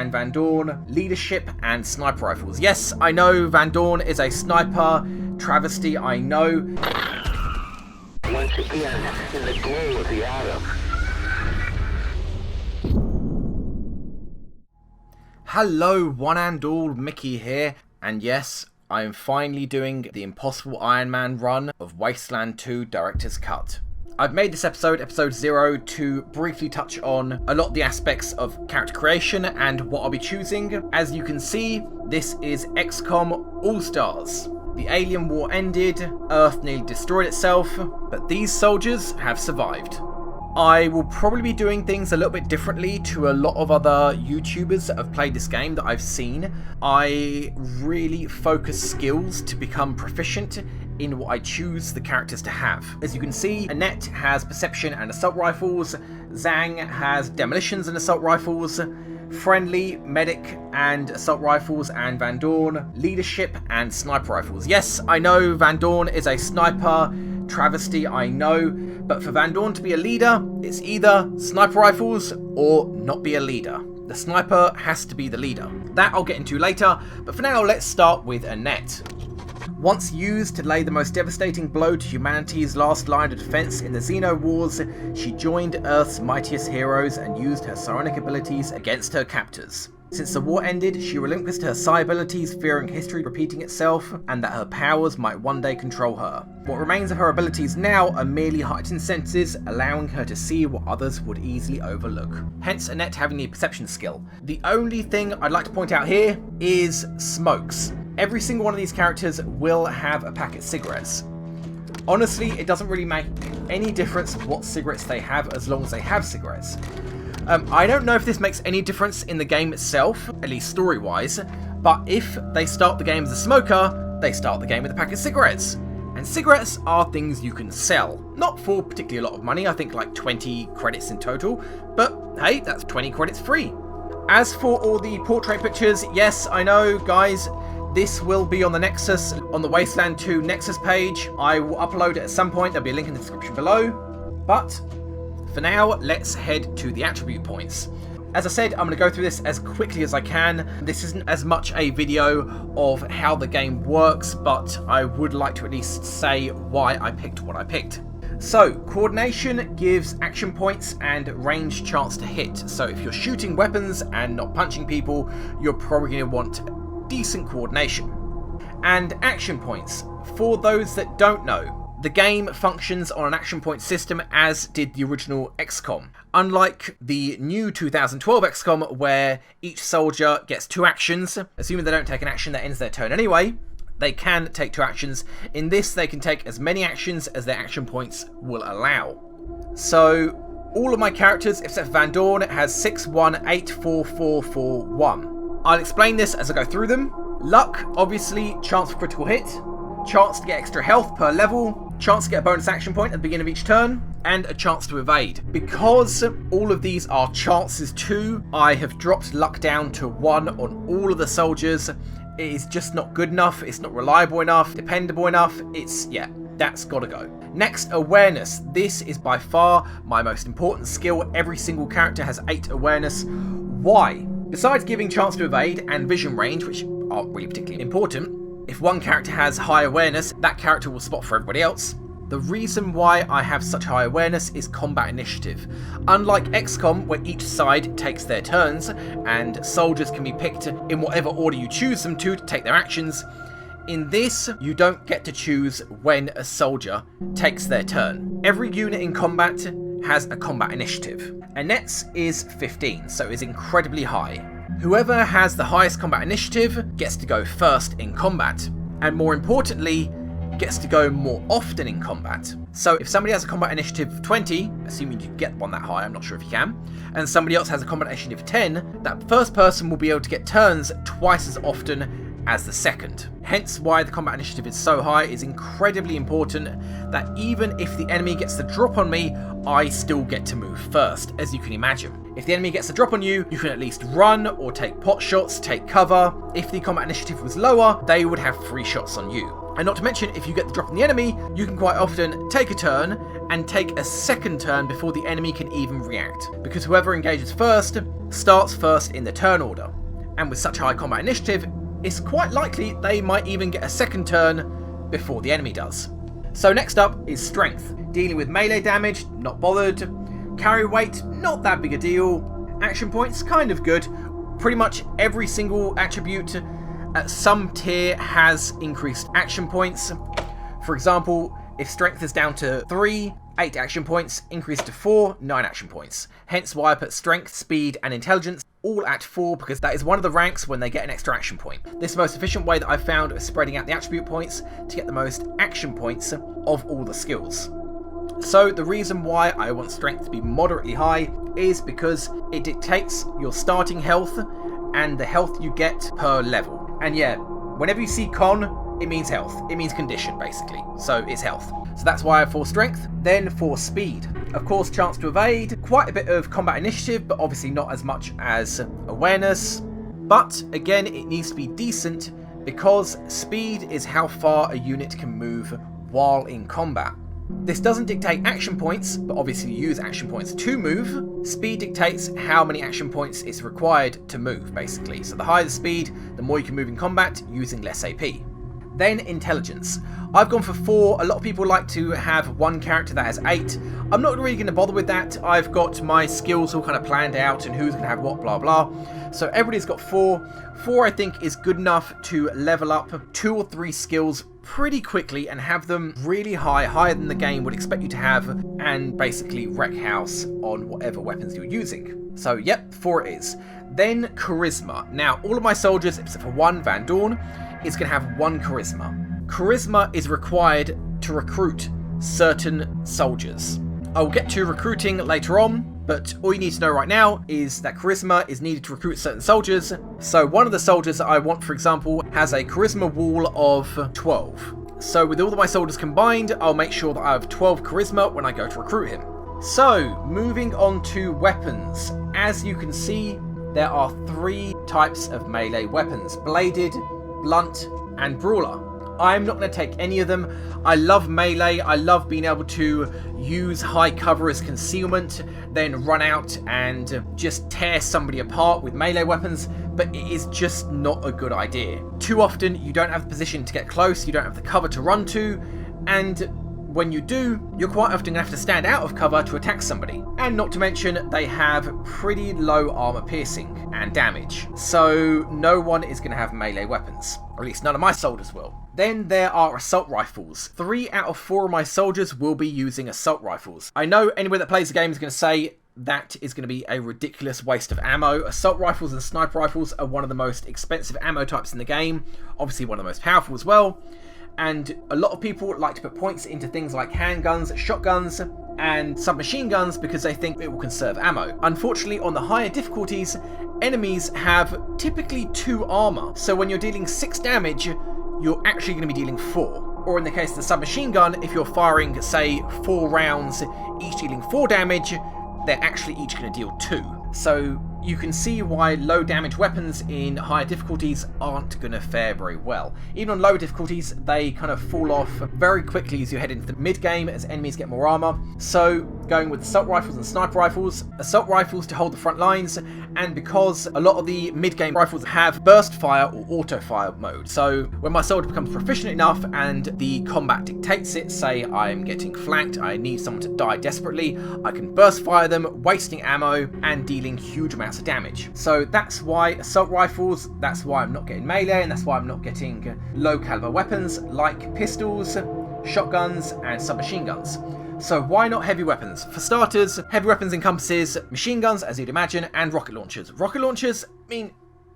and Van Dorn, leadership and sniper rifles. Yes, I know Van Dorn is a sniper, travesty, I know. Once again, in the glow of the atom. Hello, one and all, Mickey here, and yes, I am finally doing the Impossible Iron Man run of Wasteland 2 Director's Cut. I've made this episode 0, to briefly touch on a lot of the aspects of character creation and what I'll be choosing. As you can see, this is XCOM Allstars. The alien war ended, Earth nearly destroyed itself, but these soldiers have survived. I will probably be doing things a little bit differently to a lot of other YouTubers that have played this game that I've seen. I really focus skills to become proficient in what I choose the characters to have. As you can see, Annette has perception and assault rifles, Zhang has demolitions and assault rifles, Friendly, medic and assault rifles, and Van Dorn, leadership and sniper rifles. Yes, I know Van Dorn is a sniper, travesty, I know, but for Van Dorn to be a leader, it's either sniper rifles or not be a leader. The sniper has to be the leader. That I'll get into later, but for now let's start with Annette. Once used to lay the most devastating blow to humanity's last line of defense in the Xeno Wars, she joined Earth's mightiest heroes and used her psionic abilities against her captors. Since the war ended, she relinquished her psi abilities, fearing history repeating itself and that her powers might one day control her. What remains of her abilities now are merely heightened senses, allowing her to see what others would easily overlook. Hence Annette having the perception skill. The only thing I'd like to point out here is smokes. Every single one of these characters will have a packet of cigarettes. Honestly, it doesn't really make any difference what cigarettes they have as long as they have cigarettes. I don't know if this makes any difference in the game itself, at least story-wise, but if they start the game as a smoker, they start the game with a pack of cigarettes. And cigarettes are things you can sell. Not for particularly a lot of money, I think like 20 credits in total, but hey, that's 20 credits free. As for all the portrait pictures, yes, I know, guys, this will be on the Nexus, on the Wasteland 2 Nexus page. I will upload it at some point, there'll be a link in the description below. But for now, let's head to the attribute points. As I said, I'm going to go through this as quickly as I can. This isn't as much a video of how the game works, but I would like to at least say why I picked what I picked. So, coordination gives action points and range chance to hit. So if you're shooting weapons and not punching people, you're probably going to want decent coordination. And action points. For those that don't know, the game functions on an action point system as did the original XCOM. Unlike the new 2012 XCOM, where each soldier gets 2 actions, assuming they don't take an action that ends their turn anyway, they can take 2 actions. In this, they can take as many actions as their action points will allow. So, all of my characters, except for Van Dorn, has 6, 1, 8, 4, 4, 4, 1. I'll explain this as I go through them. Luck, obviously, chance for critical hit, chance to get extra health per level, chance to get a bonus action point at the beginning of each turn, and a chance to evade. Because all of these are chances too, I have dropped luck down to 1 on all of the soldiers. It is just not good enough, it's not reliable enough, dependable enough, yeah, that's gotta go. Next, awareness. This is by far my most important skill. Every single character has 8 awareness. Why? Besides giving chance to evade and vision range, which aren't really particularly important, if one character has high awareness, that character will spot for everybody else. The reason why I have such high awareness is combat initiative. Unlike XCOM, where each side takes their turns, and soldiers can be picked in whatever order you choose them to take their actions, in this, you don't get to choose when a soldier takes their turn. Every unit in combat has a combat initiative. Annette's is 15, so is incredibly high. Whoever has the highest combat initiative gets to go first in combat, and more importantly, gets to go more often in combat. So if somebody has a combat initiative of 20, assuming you get one that high, I'm not sure if you can, and somebody else has a combat initiative of 10, that first person will be able to get turns twice as often as the second. Hence why the combat initiative is so high. Is incredibly important that even if the enemy gets the drop on me, I still get to move first, as you can imagine. If the enemy gets the drop on you, you can at least run or take pot shots, take cover. If the combat initiative was lower, they would have free shots on you. And not to mention, if you get the drop on the enemy, you can quite often take a turn and take a second turn before the enemy can even react, because whoever engages first starts first in the turn order. And with such high combat initiative, it's quite likely they might even get a second turn before the enemy does. So next up is strength. Dealing with melee damage, not bothered. Carry weight, not that big a deal. Action points, kind of good. Pretty much every single attribute at some tier has increased action points. For example, if strength is down to 3, 8 action points, increase to 4, 9 action points. Hence why I put strength, speed and intelligence all at 4, because that is one of the ranks when they get an extra action point. This is the most efficient way that I've found of spreading out the attribute points to get the most action points of all the skills. So the reason why I want strength to be moderately high is because it dictates your starting health and the health you get per level. And yeah, whenever you see con, it means health. It means condition, basically. So it's health. So that's why I have 4 strength. Then for speed. Of course, chance to evade. Quite a bit of combat initiative, but obviously not as much as awareness. But again, it needs to be decent because speed is how far a unit can move while in combat. This doesn't dictate action points, but obviously you use action points to move. Speed dictates how many action points is required to move, basically. So the higher the speed, the more you can move in combat using less AP. Then intelligence. I've gone for 4. A lot of people like to have one character that has 8. I'm not really going to bother with that. I've got my skills all kind of planned out and who's going to have what, blah blah. So everybody's got 4. 4 I think is good enough to level up 2 or 3 skills pretty quickly and have them really high, higher than the game would expect you to have, and basically wreck house on whatever weapons you're using. So yep, 4 it is. Then charisma. Now all of my soldiers, except for one, Van Dorn, is going to have 1 charisma. Charisma is required to recruit certain soldiers. I'll get to recruiting later on, but all you need to know right now is that charisma is needed to recruit certain soldiers. So one of the soldiers that I want, for example, has a charisma wall of 12. So with all of my soldiers combined, I'll make sure that I have 12 charisma when I go to recruit him. So moving on to weapons. As you can see, there are 3 types of melee weapons: bladed, blunt and brawler. I'm not going to take any of them. I love melee. I love being able to use high cover as concealment, then run out and just tear somebody apart with melee weapons, but it is just not a good idea. Too often you don't have the position to get close, you don't have the cover to run to, and when you do, you're quite often going to have to stand out of cover to attack somebody. And not to mention, they have pretty low armor piercing and damage. So no one is going to have melee weapons. Or at least none of my soldiers will. Then there are assault rifles. 3 out of 4 of my soldiers will be using assault rifles. I know anyone that plays the game is going to say that is going to be a ridiculous waste of ammo. Assault rifles and sniper rifles are one of the most expensive ammo types in the game. Obviously one of the most powerful as well. And a lot of people like to put points into things like handguns, shotguns, and submachine guns because they think it will conserve ammo. Unfortunately, on the higher difficulties, enemies have typically 2 armor. So when you're dealing 6 damage, you're actually going to be dealing 4. Or in the case of the submachine gun, if you're firing, say, 4 rounds, each dealing 4 damage, they're actually each going to deal 2. So you can see why low damage weapons in higher difficulties aren't going to fare very well. Even on low difficulties, they kind of fall off very quickly as you head into the mid game as enemies get more armor. So going with assault rifles and sniper rifles, assault rifles to hold the front lines, and because a lot of the mid game rifles have burst fire or auto fire mode. So when my soldier becomes proficient enough and the combat dictates it, say I'm getting flanked, I need someone to die desperately, I can burst fire them, wasting ammo and dealing huge amounts of damage. So that's why assault rifles, that's why I'm not getting melee, and that's why I'm not getting low caliber weapons like pistols, shotguns and submachine guns. So why not heavy weapons? For starters, heavy weapons encompasses machine guns, as you'd imagine, and rocket launchers. Rocket launchers, I mean,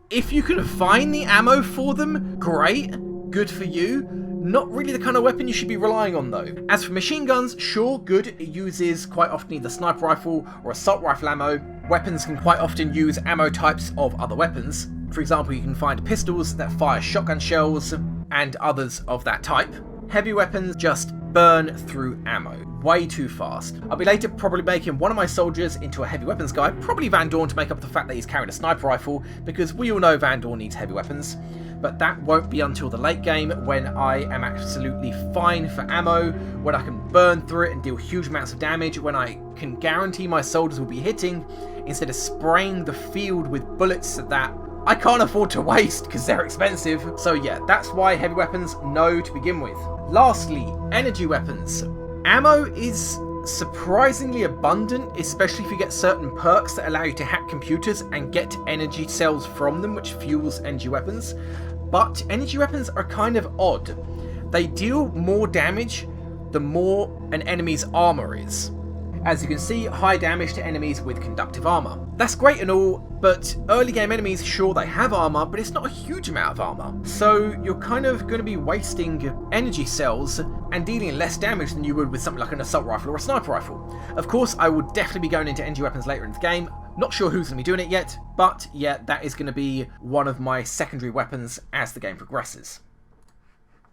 if you can find the ammo for them, great, good for you. Not really the kind of weapon you should be relying on though. As for machine guns, sure, good, it uses quite often either sniper rifle or assault rifle ammo. Weapons can quite often use ammo types of other weapons. For example, you can find pistols that fire shotgun shells and others of that type. Heavy weapons just burn through ammo way too fast. I'll be later probably making one of my soldiers into a heavy weapons guy, probably Van Dorn to make up the fact that he's carrying a sniper rifle, because we all know Van Dorn needs heavy weapons. but that won't be until the late game when I am absolutely fine for ammo, when I can burn through it and deal huge amounts of damage, when I can guarantee my soldiers will be hitting instead of spraying the field with bullets that I can't afford to waste because they're expensive. So yeah, that's why heavy weapons, no to begin with. Lastly, energy weapons. Ammo is surprisingly abundant, especially if you get certain perks that allow you to hack computers and get energy cells from them, which fuels energy weapons. But energy weapons are kind of odd. They deal more damage the more an enemy's armor is. As you can see, high damage to enemies with conductive armor. That's great and all, but early game enemies, sure, they have armor, but it's not a huge amount of armor. So you're kind of going to be wasting energy cells and dealing less damage than you would with something like an assault rifle or a sniper rifle. Of course, I will definitely be going into energy weapons later in the game. Not sure who's going to be doing it yet, but yeah, that is going to be one of my secondary weapons as the game progresses.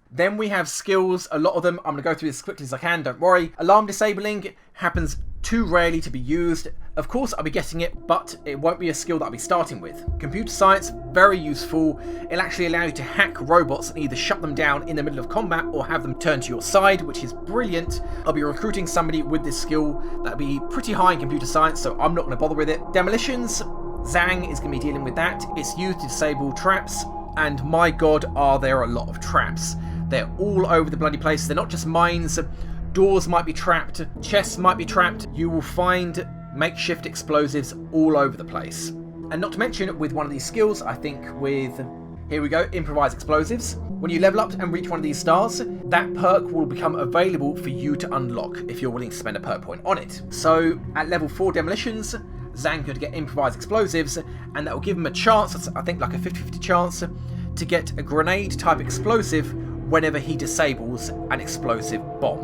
Then we have skills, a lot of them. I'm going to go through this as quickly as I can, don't worry. Alarm disabling happens too rarely to be used. Of course, I'll be getting it, but it won't be a skill that I'll be starting with. Computer science, very useful. It'll actually allow you to hack robots and either shut them down in the middle of combat or have them turn to your side, which is brilliant. I'll be recruiting somebody with this skill that'll be pretty high in computer science, so I'm not going to bother with it. Demolitions, Zhang is going to be dealing with that. It's used to disable traps, and my god, are there a lot of traps. They're all over the bloody place. They're not just mines. Doors might be trapped. Chests might be trapped. You will find makeshift explosives all over the place. And not to mention, with one of these skills, I think with, here we go, improvised explosives. When you level up and reach one of these stars, that perk will become available for you to unlock if you're willing to spend a perk point on it. So at level 4 demolitions, Zhang could get improvised explosives, and that will give him a chance, I think like a 50-50 chance, to get a grenade type explosive whenever he disables an explosive bomb,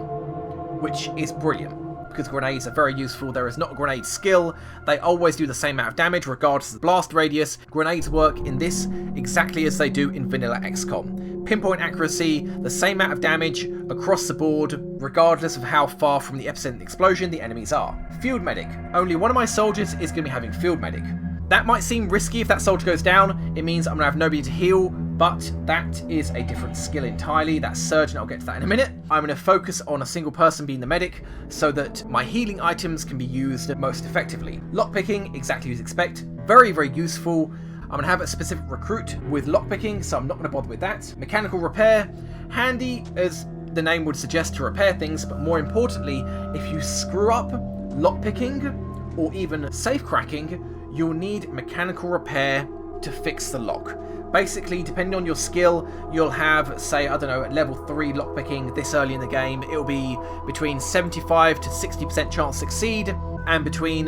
which is brilliant because grenades are very useful. There is not a grenade skill. They always do the same amount of damage regardless of the blast radius. Grenades work in this exactly as they do in vanilla XCOM. Pinpoint accuracy, the same amount of damage across the board regardless of how far from the epicenter of the explosion the enemies are. Field medic. Only one of my soldiers is going to be having field medic. That might seem risky if that soldier goes down. It means I'm going to have nobody to heal, but that is a different skill entirely. That's surgeon, I'll get to that in a minute. I'm going to focus on a single person being the medic so that my healing items can be used most effectively. Lockpicking, exactly as you expect. Very, very useful. I'm going to have a specific recruit with lockpicking, so I'm not going to bother with that. Mechanical repair, handy as the name would suggest to repair things, but more importantly, if you screw up lockpicking or even safe cracking, you'll need mechanical repair to fix the lock. Basically, depending on your skill, you'll have, say, I don't know, at level 3 lockpicking this early in the game, it'll be between 75 to 60% chance to succeed, and between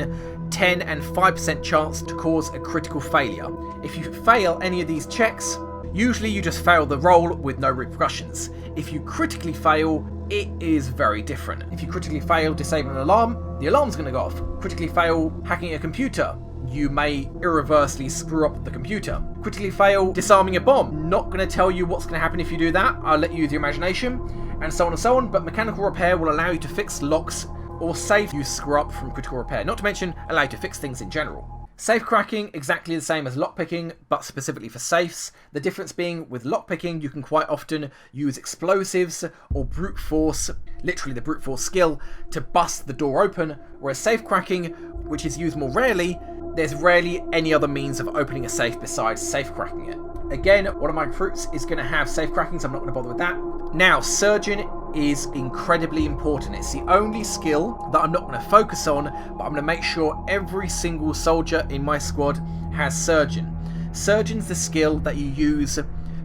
10 and 5% chance to cause a critical failure. If you fail any of these checks, usually you just fail the roll with no repercussions. If you critically fail, it is very different. If you critically fail disabling an alarm, the alarm's going to go off. Critically fail hacking a computer, you may irreversibly screw up the computer. Critically fail disarming a bomb. Not going to tell you what's going to happen if you do that. I'll let you use your imagination, and so on and so on. But mechanical repair will allow you to fix locks or save you screw up from critical repair. Not to mention, allow you to fix things in general. Safe cracking, exactly the same as lockpicking, but specifically for safes. The difference being, with lockpicking, you can quite often use explosives or brute force, literally the brute force skill, to bust the door open, whereas safe cracking, which is used more rarely, there's rarely any other means of opening a safe besides safe cracking it. Again, one of my recruits is going to have safe cracking, so I'm not going to bother with that. Now, surgeon is incredibly important. It's the only skill that I'm not going to focus on, but I'm going to make sure every single soldier in my squad has surgeon. Surgeon's the skill that you use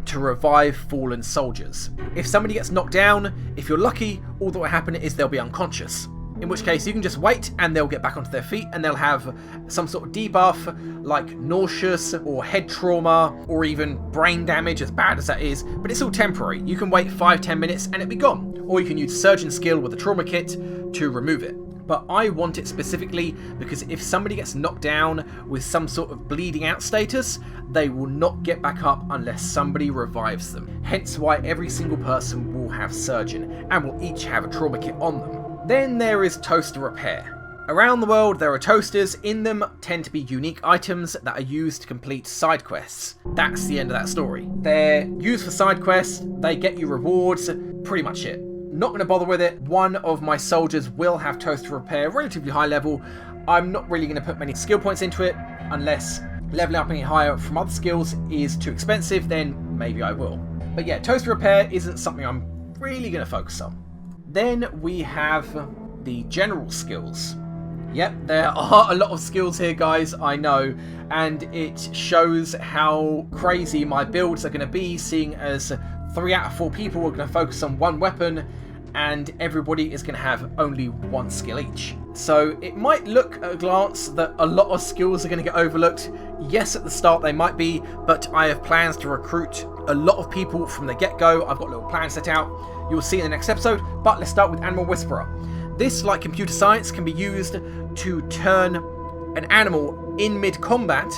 to revive fallen soldiers. If somebody gets knocked down, if you're lucky, all that will happen is they'll be unconscious. In which case you can just wait and they'll get back onto their feet and they'll have some sort of debuff like nauseous or head trauma or even brain damage, as bad as that is, but it's all temporary. You can wait 5-10 minutes and it'll be gone. Or you can use surgeon skill with a trauma kit to remove it. But I want it specifically because if somebody gets knocked down with some sort of bleeding out status, they will not get back up unless somebody revives them. Hence why every single person will have surgeon and will each have a trauma kit on them. Then there is toaster repair. Around the world there are toasters. In them tend to be unique items that are used to complete side quests. That's the end of that story. They're used for side quests, they get you rewards, pretty much it. Not going to bother with it. One of my soldiers will have toaster repair, relatively high level. I'm not really going to put many skill points into it unless leveling up any higher from other skills is too expensive, then maybe I will. But yeah, toaster repair isn't something I'm really going to focus on. Then we have the general skills. Yep, there are a lot of skills here, guys, I know, and it shows how crazy my builds are going to be, seeing as 3 out of 4 people are going to focus on one weapon and everybody is going to have only one skill each. So it might look at a glance that a lot of skills are going to get overlooked. Yes, at the start they might be, but I have plans to recruit a lot of people from the get-go. I've got a little plan set out. You'll see in the next episode, but let's start with Animal Whisperer. This, like computer science, can be used to turn an animal in mid-combat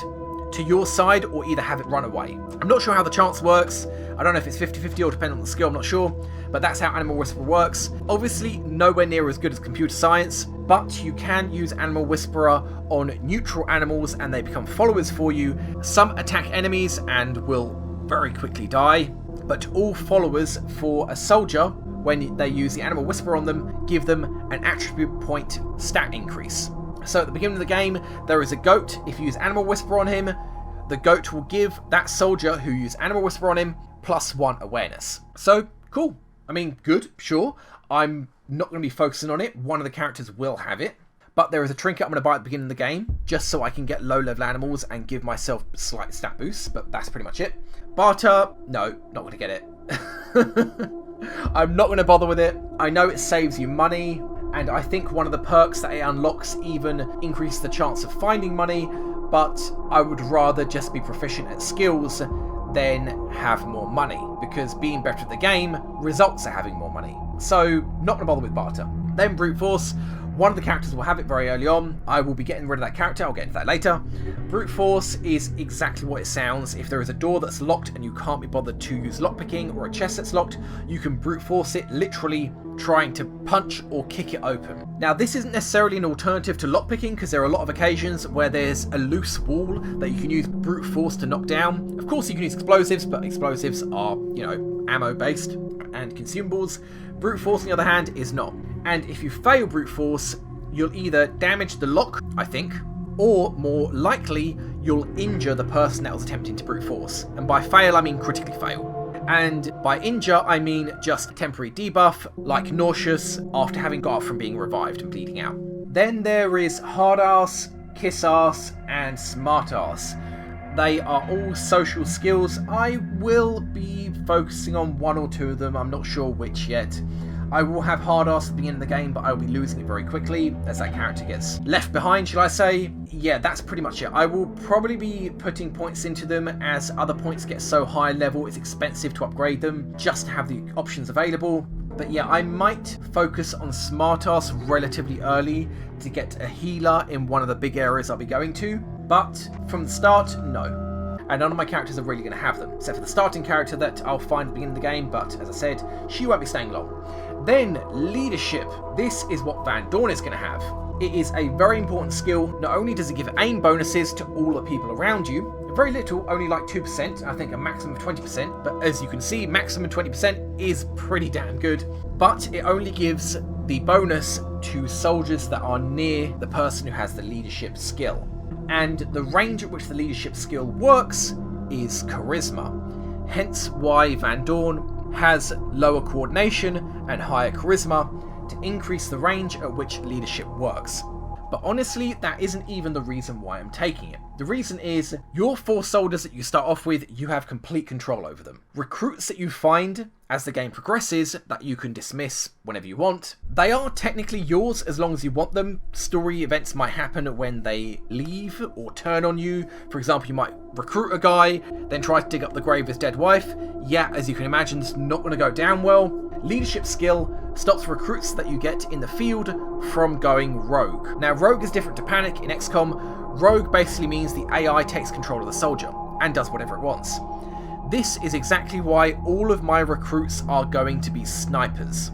to your side or either have it run away. I'm not sure how the chance works. I don't know if it's 50-50 or depending on the skill, I'm not sure. But that's how Animal Whisperer works. Obviously, nowhere near as good as computer science, but you can use Animal Whisperer on neutral animals and they become followers for you. Some attack enemies and will very quickly die, but all followers for a soldier, when they use the Animal Whisperer on them, give them an attribute point stat increase. So at the beginning of the game, there is a goat. If you use Animal Whisperer on him, the goat will give that soldier who used Animal Whisperer on him +1 awareness. So, cool. I mean, good, sure. I'm not going to be focusing on it. One of the characters will have it. But there is a trinket I'm going to buy at the beginning of the game, just so I can get low-level animals and give myself slight stat boosts, but that's pretty much it. Barter, no, not going to get it. I'm not going to bother with it. I know it saves you money, and I think one of the perks that it unlocks even increases the chance of finding money, but I would rather just be proficient at skills than have more money, because being better at the game results in having more money. So, not going to bother with barter. Then Brute Force. One of the characters will have it very early on. I will be getting rid of that character. I'll get into that later. Brute Force is exactly what it sounds. If there is a door that's locked and you can't be bothered to use lockpicking, or a chest that's locked, you can brute force it, literally trying to punch or kick it open. Now, this isn't necessarily an alternative to lockpicking, because there are a lot of occasions where there's a loose wall that you can use brute force to knock down. Of course, you can use explosives, but explosives are, ammo based and consumables. Brute force, on the other hand, is not. And if you fail brute force, you'll either damage the lock, I think, or more likely, you'll injure the person that was attempting to brute force. And by fail, I mean critically fail. And by injure, I mean just temporary debuff, like nauseous, after having got up from being revived and bleeding out. Then there is hard ass, kiss ass, and smart ass. They are all social skills. I will be focusing on one or two of them. I'm not sure which yet. I will have hard ass at the beginning of the game, but I will be losing it very quickly as that character gets left behind, shall I say. Yeah, that's pretty much it. I will probably be putting points into them as other points get so high level it's expensive to upgrade them just to have the options available. But yeah, I might focus on Smartass relatively early to get a healer in one of the big areas I'll be going to. But from the start, no. And none of my characters are really going to have them, except for the starting character that I'll find at the beginning of the game, but as I said, she won't be staying long. Then, leadership. This is what Van Dorn is going to have. It is a very important skill. Not only does it give aim bonuses to all the people around you, very little, only like 2%, I think a maximum of 20%, but as you can see, maximum 20% is pretty damn good. But it only gives the bonus to soldiers that are near the person who has the leadership skill. And the range at which the leadership skill works is charisma. Hence why Van Dorn has lower coordination and higher charisma to increase the range at which leadership works. But honestly, that isn't even the reason why I'm taking it. The reason is, your 4 soldiers that you start off with, you have complete control over them. Recruits that you find as the game progresses, that you can dismiss whenever you want, they are technically yours as long as you want them. Story events might happen when they leave or turn on you. For example, you might recruit a guy, then try to dig up the grave of his dead wife. Yeah, as you can imagine, it's not going to go down well. Leadership skill stops recruits that you get in the field from going rogue. Now, rogue is different to panic in XCOM. Rogue basically means the AI takes control of the soldier and does whatever it wants. This is exactly why all of my recruits are going to be snipers.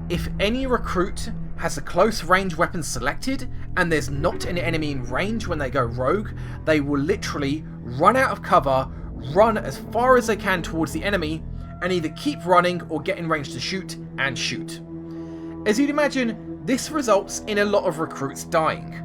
If any recruit has a close range weapon selected and there's not an enemy in range when they go rogue, they will literally run out of cover, run as far as they can towards the enemy, and either keep running or get in range to shoot and shoot. As you'd imagine, this results in a lot of recruits dying.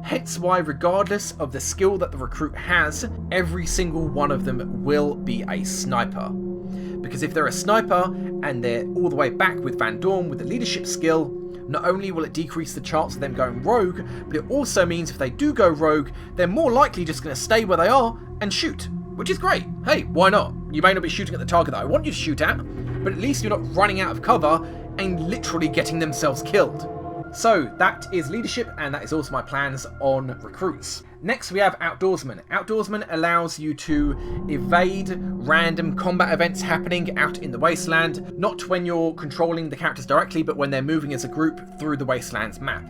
Hence why, regardless of the skill that the recruit has, every single one of them will be a sniper. Because if they're a sniper and they're all the way back with Van Dorn with the leadership skill, not only will it decrease the chance of them going rogue, but it also means if they do go rogue, they're more likely just going to stay where they are and shoot. Which is great. Hey, why not? You may not be shooting at the target that I want you to shoot at, but at least you're not running out of cover and literally getting themselves killed. So that is leadership, and that is also my plans on recruits. Next we have Outdoorsman. Outdoorsman allows you to evade random combat events happening out in the Wasteland, not when you're controlling the characters directly, but when they're moving as a group through the Wasteland's map.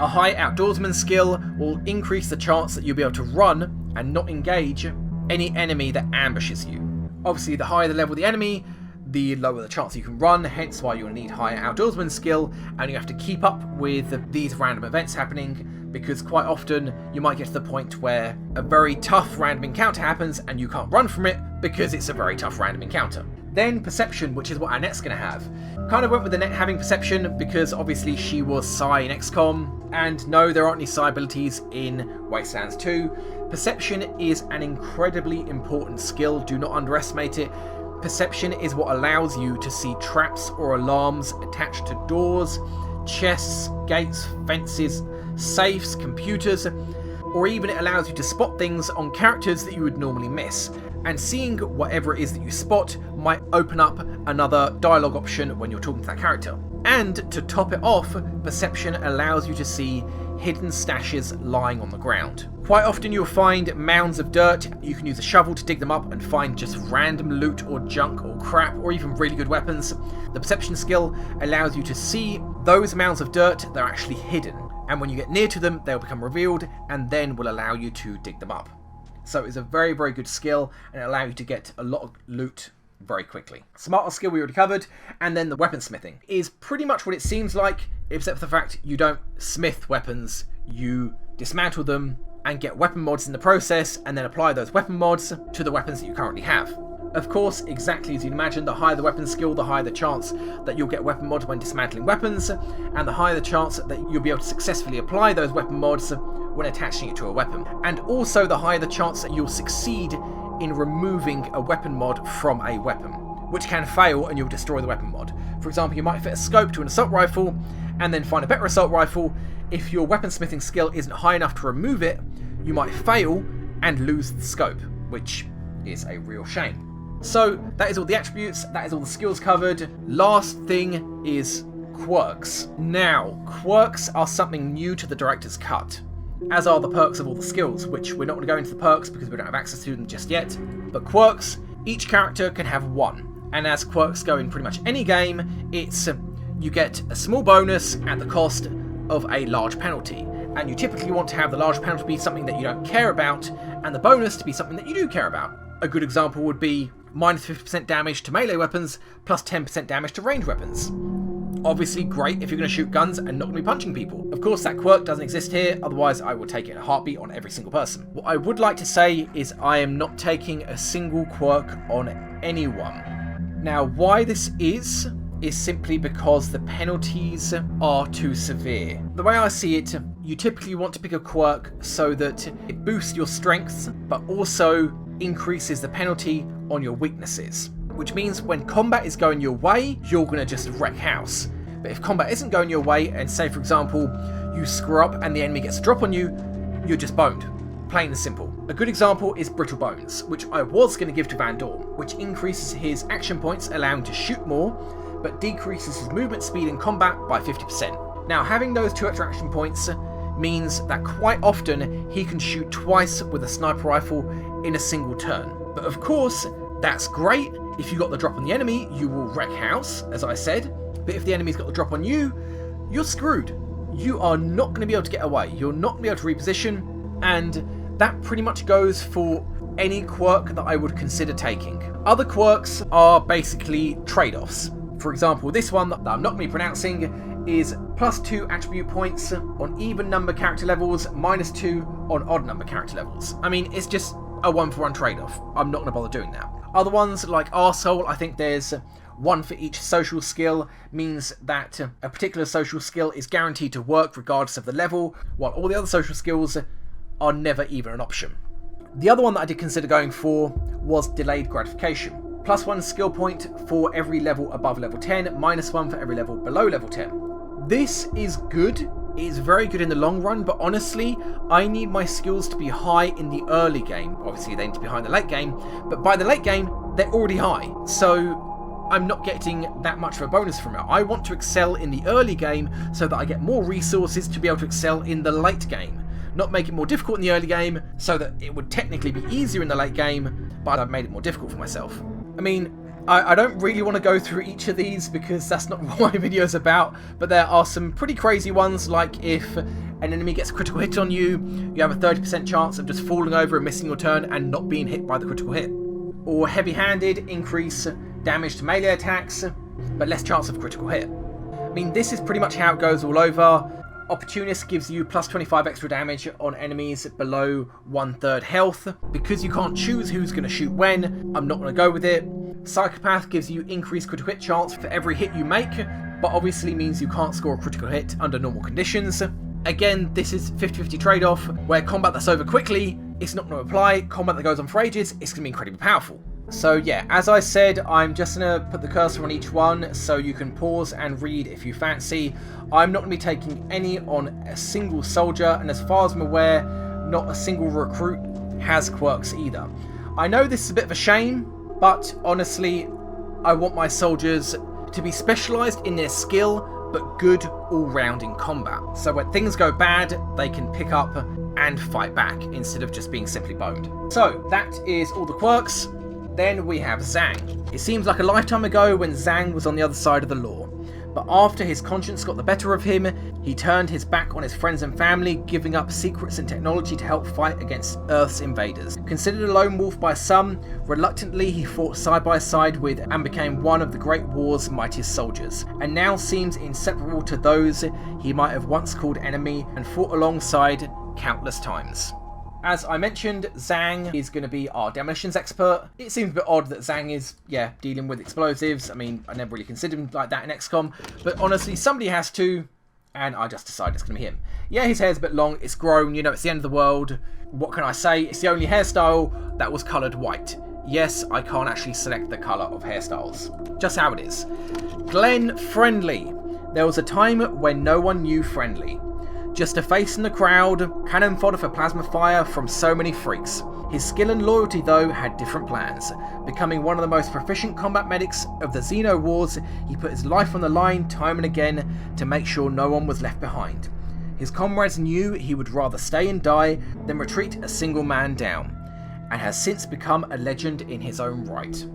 A high Outdoorsman skill will increase the chance that you'll be able to run and not engage any enemy that ambushes you. Obviously, the higher the level of the enemy, the lower the chance you can run, hence why you'll need higher Outdoorsman skill, and you have to keep up with these random events happening, because quite often you might get to the point where a very tough random encounter happens and you can't run from it because it's a very tough random encounter. Then Perception, which is what Annette's going to have. Kind of went with Annette having Perception because obviously she was Psi in XCOM, and no, there aren't any Psi abilities in Wastelands 2. Perception is an incredibly important skill, do not underestimate it. Perception is what allows you to see traps or alarms attached to doors, chests, gates, fences, safes, computers, or even it allows you to spot things on characters that you would normally miss. And seeing whatever it is that you spot might open up another dialogue option when you're talking to that character. And to top it off, Perception allows you to see hidden stashes lying on the ground. Quite often you'll find mounds of dirt. You can use a shovel to dig them up and find just random loot or junk or crap or even really good weapons. The Perception skill allows you to see those mounds of dirt that are actually hidden, and when you get near to them they'll become revealed and then will allow you to dig them up. So it's a very, very good skill and it allows you to get a lot of loot very quickly. Smarter skill we already covered, and then the weaponsmithing is pretty much what it seems like, except for the fact you don't smith weapons, you dismantle them and get weapon mods in the process and then apply those weapon mods to the weapons that you currently have. Of course, exactly as you'd imagine, the higher the weapon skill, the higher the chance that you'll get weapon mods when dismantling weapons, and the higher the chance that you'll be able to successfully apply those weapon mods when attaching it to a weapon. And also the higher the chance that you'll succeed in removing a weapon mod from a weapon, which can fail and you'll destroy the weapon mod. For example, you might fit a scope to an assault rifle and then find a better assault rifle. If your weaponsmithing skill isn't high enough to remove it, you might fail and lose the scope, which is a real shame. So that is all the attributes, that is all the skills covered. Last thing is quirks. Now, quirks are something new to the director's cut, as are the perks of all the skills, which we're not going to go into the perks because we don't have access to them just yet. But quirks, each character can have one, and as quirks go in pretty much any game, it's you get a small bonus at the cost of a large penalty. And you typically want to have the large penalty be something that you don't care about, and the bonus to be something that you do care about. A good example would be minus 50% damage to melee weapons, plus 10% damage to ranged weapons. Obviously great if you're going to shoot guns and not going to be punching people. Of course that quirk doesn't exist here, otherwise I will take it in a heartbeat on every single person. What I would like to say is I am not taking a single quirk on anyone. Now why this is simply because the penalties are too severe. The way I see it, you typically want to pick a quirk so that it boosts your strengths, but also increases the penalty on your weaknesses. Which means when combat is going your way, you're going to just wreck house. But if combat isn't going your way, and say for example, you screw up and the enemy gets a drop on you, you're just boned. Plain and simple. A good example is Brittle Bones, which I was going to give to Van Dorn, which increases his action points, allowing him to shoot more, but decreases his movement speed in combat by 50%. Now, having those 2 extra action points means that quite often he can shoot twice with a sniper rifle in a single turn. But of course, that's great. If you got the drop on the enemy, you will wreck house, as I said. But if the enemy's got the drop on you, you're screwed. You are not going to be able to get away. You're not going to be able to reposition, and that pretty much goes for any quirk that I would consider taking. Other quirks are basically trade-offs. For example, this one that I'm not going to be pronouncing is +2 attribute points on even number character levels, -2 on odd number character levels. I mean, it's just a 1-for-1 trade-off. I'm not going to bother doing that. Other ones, like Arsehole, I think there's 1 for each social skill, means that a particular social skill is guaranteed to work regardless of the level, while all the other social skills are never even an option. The other one that I did consider going for was Delayed Gratification. +1 skill point for every level above level 10, -1 for every level below level 10. This is good. It is very good in the long run, but honestly, I need my skills to be high in the early game. Obviously, they need to be high in the late game, but by the late game, they're already high. So I'm not getting that much of a bonus from it. I want to excel in the early game so that I get more resources to be able to excel in the late game. Not make it more difficult in the early game so that it would technically be easier in the late game, but I've made it more difficult for myself. I mean, I don't really want to go through each of these because that's not what my video is about, but there are some pretty crazy ones, like if an enemy gets a critical hit on you, you have a 30% chance of just falling over and missing your turn and not being hit by the critical hit. Or heavy-handed, increase damage to melee attacks, but less chance of critical hit. I mean, this is pretty much how it goes all over. Opportunist gives you +25 extra damage on enemies below 1/3 health. Because you can't choose who's going to shoot when, I'm not going to go with it. Psychopath gives you increased critical hit chance for every hit you make, but obviously means you can't score a critical hit under normal conditions. Again, this is 50-50 trade-off, where combat that's over quickly, it's not going to apply. Combat that goes on for ages, it's going to be incredibly powerful. So yeah, as I said, I'm just going to put the cursor on each one so you can pause and read if you fancy. I'm not going to be taking any on a single soldier, and as far as I'm aware, not a single recruit has quirks either. I know this is a bit of a shame, but honestly, I want my soldiers to be specialised in their skill, but good all-round in combat. So when things go bad, they can pick up and fight back, instead of just being simply boned. So that is all the quirks. Then we have Zhang. It seems like a lifetime ago when Zhang was on the other side of the law. But after his conscience got the better of him, he turned his back on his friends and family, giving up secrets and technology to help fight against Earth's invaders. Considered a lone wolf by some, reluctantly he fought side by side with and became one of the Great War's mightiest soldiers, and now seems inseparable to those he might have once called enemy and fought alongside countless times. As I mentioned, Zhang is going to be our demolitions expert. It seems a bit odd that Zhang is, dealing with explosives. I mean, I never really considered him like that in XCOM, but honestly, somebody has to, and I just decided it's going to be him. Yeah, his hair's a bit long, it's grown, it's the end of the world. What can I say? It's the only hairstyle that was coloured white. Yes, I can't actually select the colour of hairstyles. Just how it is. Glenn Friendly. There was a time when no one knew Friendly. Just a face in the crowd, cannon fodder for plasma fire from so many freaks. His skill and loyalty though had different plans. Becoming one of the most proficient combat medics of the Xeno Wars, he put his life on the line time and again to make sure no one was left behind. His comrades knew he would rather stay and die than retreat a single man down, and has since become a legend in his own right.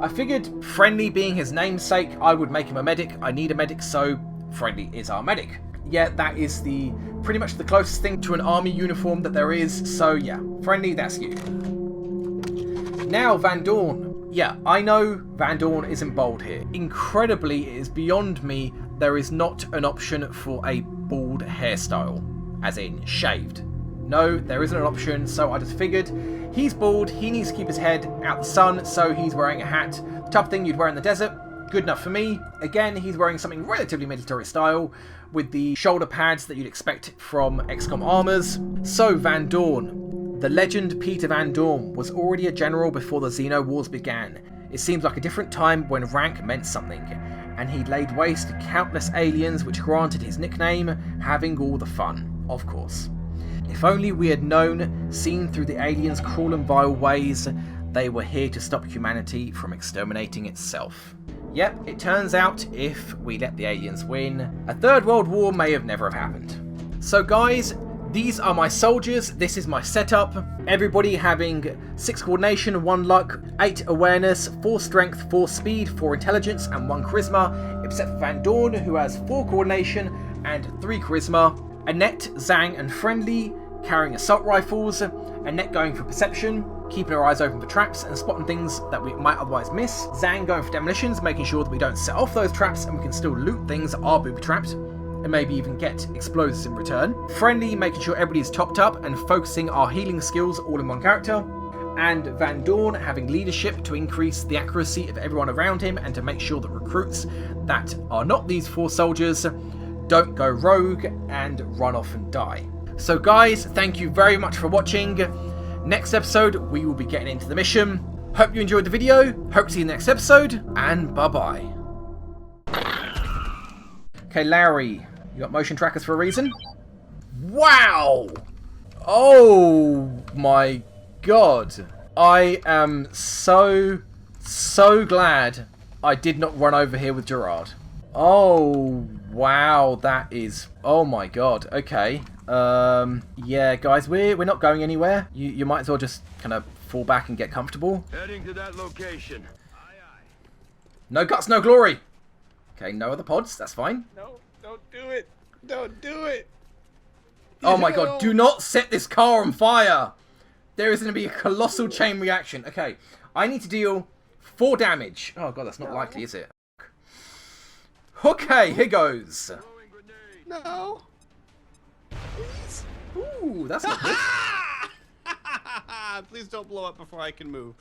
I figured Friendly being his namesake, I would make him a medic. I need a medic, so Friendly is our medic. Yeah, that is pretty much the closest thing to an army uniform that there is, so yeah, Friendly, that's you. Now, Van Dorn. Yeah, I know Van Dorn isn't bold here. Incredibly, it is beyond me there is not an option for a bald hairstyle, as in shaved. No, there isn't an option, so I just figured he's bald, he needs to keep his head out the sun, so he's wearing a hat. The type of thing you'd wear in the desert. Good enough for me. Again, he's wearing something relatively military style, with the shoulder pads that you'd expect from XCOM armors. So, Van Dorn. The legend Peter Van Dorn was already a general before the Xeno Wars began. It seems like a different time when rank meant something, and he laid waste to countless aliens, which granted his nickname, having all the fun, of course. If only we had known, seen through the aliens' cruel and vile ways, they were here to stop humanity from exterminating itself. Yep, it turns out if we let the aliens win, a third world war may have never have happened. So guys, these are my soldiers, this is my setup. Everybody having 6 coordination, 1 luck, 8 awareness, 4 strength, 4 speed, 4 intelligence, and 1 charisma, except for Van Dorn, who has 4 coordination and 3 charisma. Annette, Zhang, and Friendly carrying assault rifles, Annette going for perception, keeping our eyes open for traps and spotting things that we might otherwise miss. Zang going for demolitions, making sure that we don't set off those traps and we can still loot things that are booby-trapped, and maybe even get explosives in return. Friendly, making sure everybody's topped up and focusing our healing skills all in one character. And Van Dorn having leadership to increase the accuracy of everyone around him and to make sure that recruits that are not these 4 soldiers don't go rogue and run off and die. So guys, thank you very much for watching. Next episode, we will be getting into the mission. Hope you enjoyed the video. Hope to see you in the next episode, and bye-bye. Okay, Larry, you got motion trackers for a reason? Wow! Oh my God. I am so glad I did not run over here with Gerard. Oh, wow, that is... Oh my God, okay. Yeah, guys, we're not going anywhere. You might as well just kind of fall back and get comfortable. Heading to that location. Aye, aye. No guts, no glory. Okay, no other pods, that's fine. No, don't do it. Don't do it. Oh my God, do not set this car on fire. There is going to be a colossal chain reaction. Okay, I need to deal 4 damage. Oh God, that's not likely, is it? Okay, here goes. No. Please. Ooh, that's not good. Please don't blow up before I can move.